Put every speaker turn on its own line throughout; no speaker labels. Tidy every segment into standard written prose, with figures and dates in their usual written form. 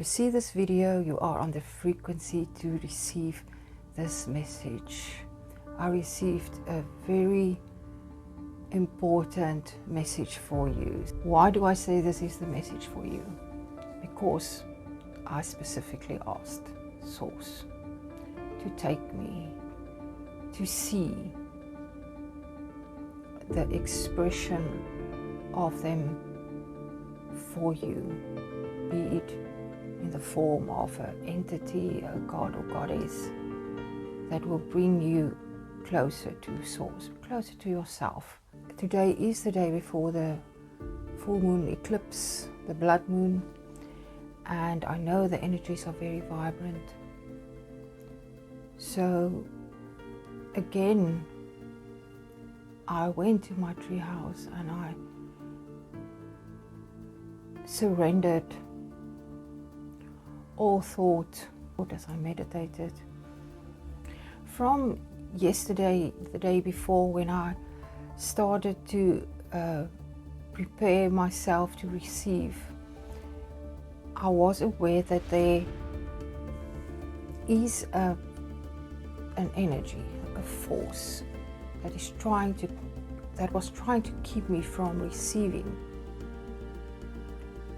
you see this video, you are on the frequency to receive this message. I received a very important message for you. Why do I say this is the message for you? Because I specifically asked Source to take me to see the expression of them for you, be it in the form of an entity, a god or goddess, that will bring you closer to Source, closer to yourself. Today is the day before the full moon eclipse, the blood moon, and I know the energies are very vibrant. So again, I went to my tree house and I surrendered all thought as I meditated. From yesterday, the day before, when I started to prepare myself to receive, I was aware that there is an energy, a force that was trying to keep me from receiving.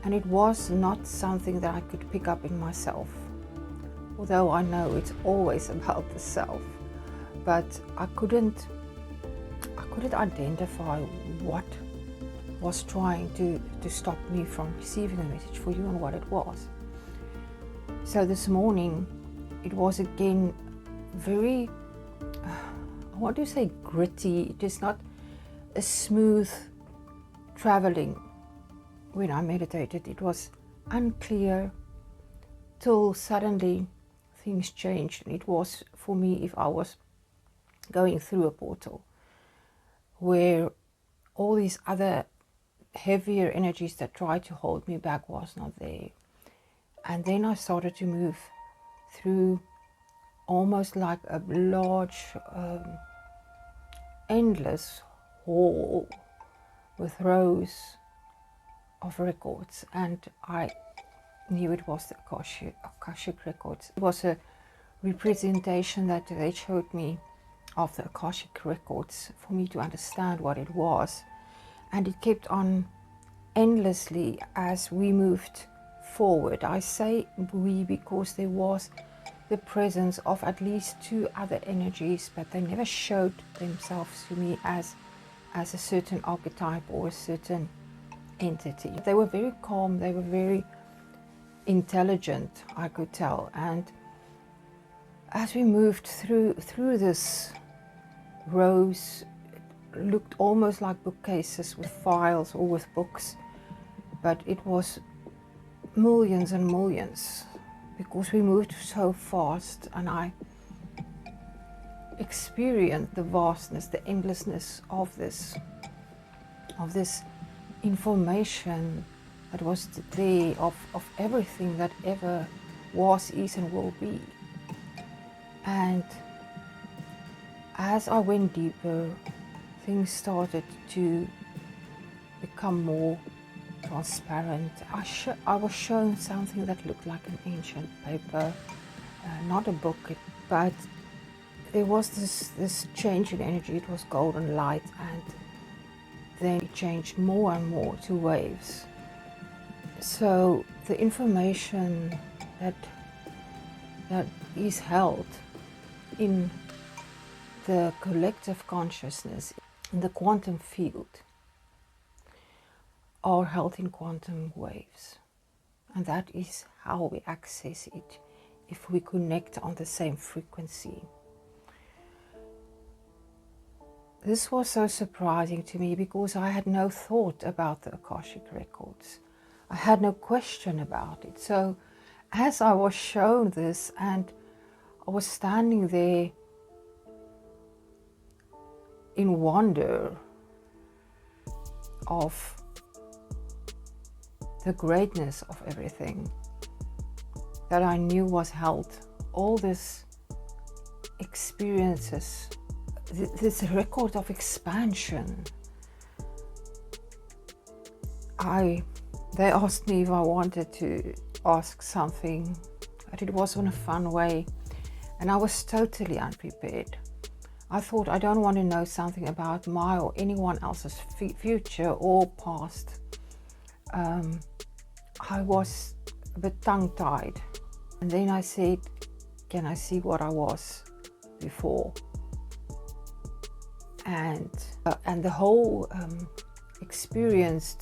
And it was not something that I could pick up in myself, although I know it's always about the self. But I couldn't identify what was trying to stop me from receiving a message for you and what it was. So this morning, it was again very, I want to say gritty. It is not a smooth traveling. When I meditated, it was unclear till suddenly things changed. And it was for me if I was going through a portal where all these other heavier energies that tried to hold me back was not there. And then I started to move through almost like a large, endless hall with rows of records, and I knew it was the Akashic Records. It was a representation that they showed me of the Akashic Records for me to understand what it was, and it kept on endlessly as we moved forward. I say we because there was the presence of at least two other energies, but they never showed themselves to me as a certain archetype or a certain entity. They were very calm, they were very intelligent, I could tell. And as we moved through this rows, it looked almost like bookcases with files or with books, but it was millions and millions because we moved so fast, and I experienced the vastness, the endlessness of this information that was there, of everything that ever was, is and will be. And as I went deeper, things started to become more transparent. I was shown something that looked like an ancient paper, not a book, but there was this change in energy. It was golden light, and then it changed more and more to waves. So the information that is held in the collective consciousness, in the quantum field, are held in quantum waves. And that is how we access it, if we connect on the same frequency. This was so surprising to me because I had no thought about the Akashic Records. I had no question about it. So as I was shown this, and I was standing there in wonder of the greatness of everything that I knew was held, all these experiences, this record of expansion. They asked me if I wanted ask something, but it was in a fun way, and I was totally unprepared. I thought, I don't want to know something about my or anyone else's future or past. I was a bit tongue-tied, and then I said, can I see what I was before? And the whole experience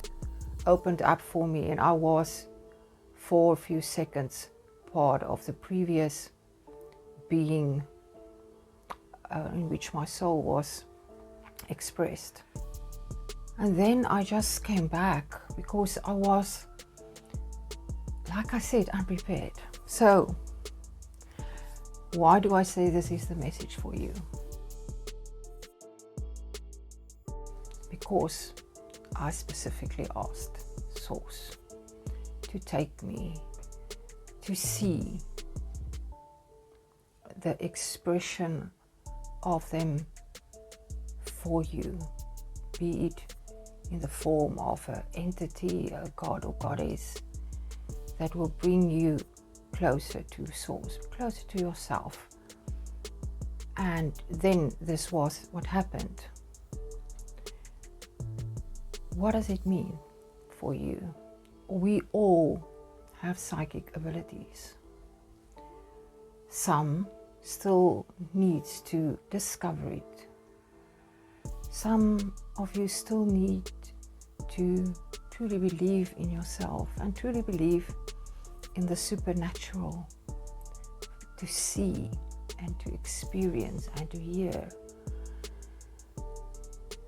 opened up for me, and I was for a few seconds part of the previous being in which my soul was expressed. And then I just came back because I was, like I said, unprepared. So why do I say this is the message for you? Because I specifically asked Source to take me to see the expression of them for you, be it in the form of an entity, a god or goddess, that will bring you closer to Source, closer to yourself. And then this was what happened. What does it mean for you? We all have psychic abilities. Some still needs to discover it. Some of you still need to truly believe in yourself and truly believe in the supernatural, to see and to experience and to hear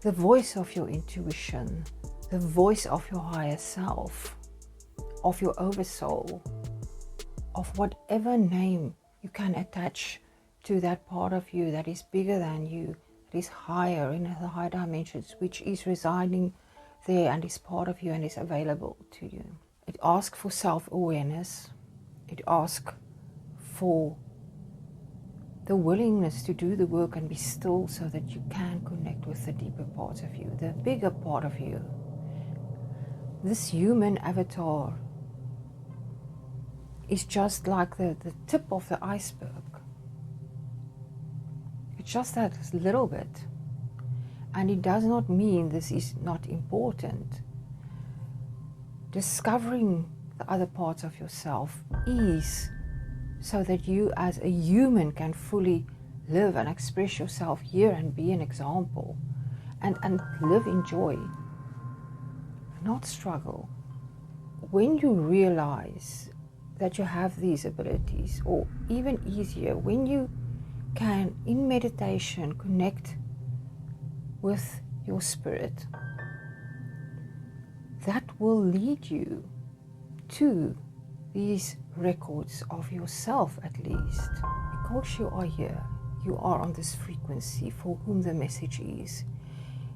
the voice of your intuition, the voice of your higher self, of your oversoul, of whatever name you can attach to that part of you that is bigger than you, that is higher in the high dimensions, which is residing there and is part of you and is available to you. It asks for self-awareness. It asks for the willingness to do the work and be still so that you can connect with the deeper parts of you, the bigger part of you. This human avatar is just like the tip of the iceberg. It's just that little bit. And it does not mean this is not important. Discovering the other parts of yourself is so that you as a human can fully live and express yourself here and be an example and live in joy, not struggle. When you realize that you have these abilities, or even easier, when you can in meditation connect with your spirit, that will lead you to these records of yourself, at least. Because you are here, you are on this frequency for whom the message is.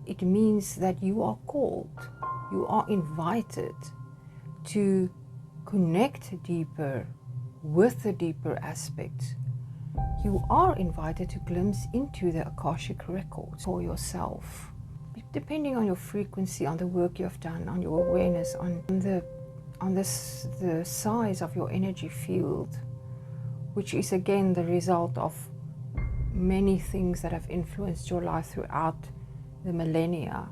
It means that you are called, you are invited to connect deeper with the deeper aspects. You are invited to glimpse into the Akashic Records for yourself. Depending on your frequency, on the work you have done, on your awareness, on the size of your energy field, which is again the result of many things that have influenced your life throughout the millennia,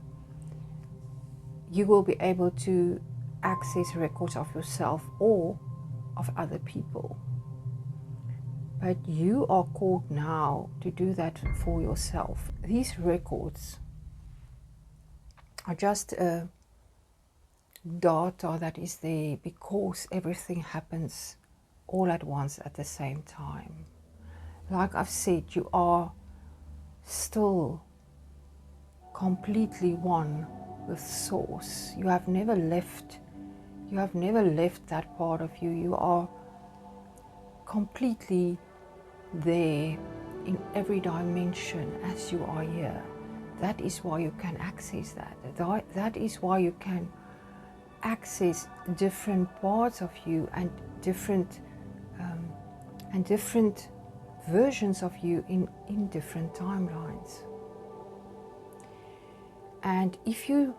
you will be able to access records of yourself or of other people. But you are called now to do that for yourself. These records are just a data that is there because everything happens all at once at the same time. Like I've said, you are still completely one with Source. You have never left that part of you. You are completely there in every dimension as you are here. That is why you can access that. That is why you can access different parts of you and different versions of you in different timelines. And if you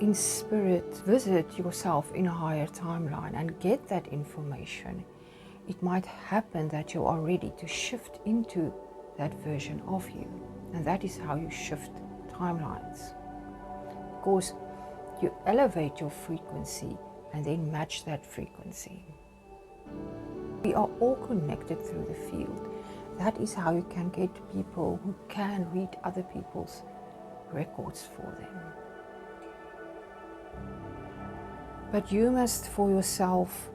in spirit visit yourself in a higher timeline and get that information, it might happen that you are ready to shift into that version of you. And that is how you shift timelines. Because you elevate your frequency and then match that frequency. We are all connected through the field. That is how you can get people who can read other people's records for them. But you must for yourself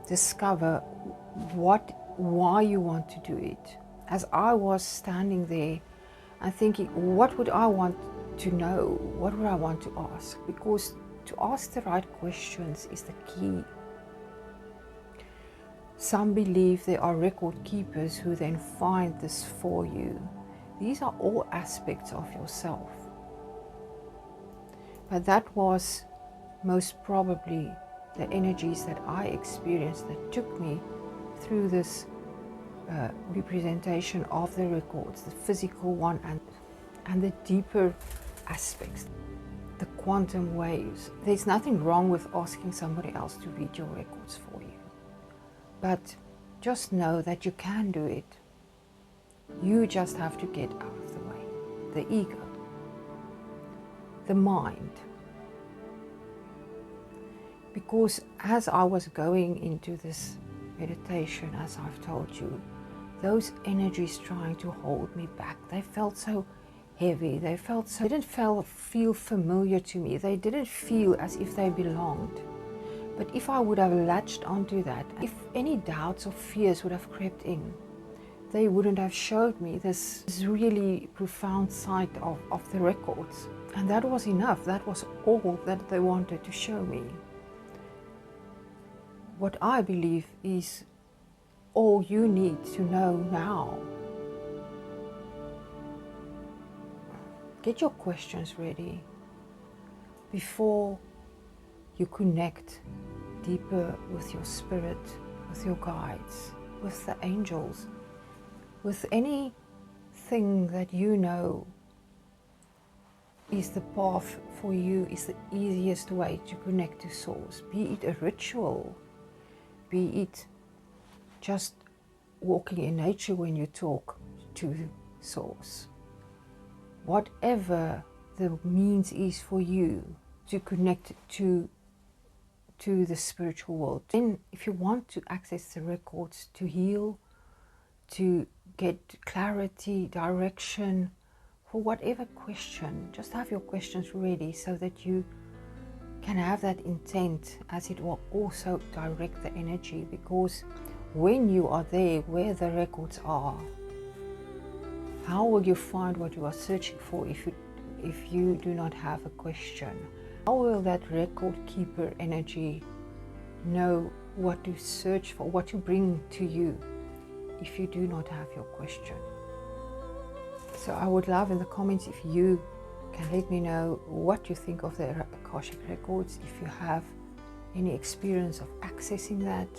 discover why you want to do it. As I was standing there and thinking, what would I want to know? What would I want to ask? Because to ask the right questions is the key. Some believe there are record keepers who then find this for you. These are all aspects of yourself. But that was most probably the energies that I experienced that took me through this representation of the records, the physical one and the deeper aspects, the quantum waves. There's nothing wrong with asking somebody else to read your records for you. But just know that you can do it. You just have to get out of the way. The ego, the mind. Because as I was going into this meditation, as I've told you, those energies trying to hold me back, they felt so heavy, they didn't feel familiar to me, they didn't feel as if they belonged. But if I would have latched onto that, if any doubts or fears would have crept in, they wouldn't have showed me this really profound side of the records. And that was enough, that was all that they wanted to show me. What I believe is all you need to know now. Get your questions ready before you connect deeper with your spirit, with your guides, with the angels, with anything that you know is the path for you, is the easiest way to connect to Source. Be it a ritual, be it just walking in nature when you talk to Source. Whatever the means is for you to connect to the spiritual world. Then if you want to access the records to heal, to get clarity, direction, for whatever question, just have your questions ready so that you can have that intent, as it will also direct the energy. Because when you are there where the records are, how will you find what you are searching for if you do not have a question? How will that record keeper energy know what to search for, what to bring to you, if you do not have your question? So I would love in the comments if you can let me know what you think of the Akashic Records, if you have any experience of accessing that,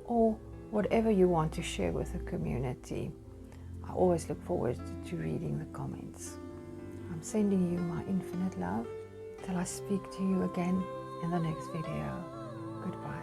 or whatever you want to share with the community. I always look forward to reading the comments. I'm sending you my infinite love till I speak to you again in the next video. Goodbye.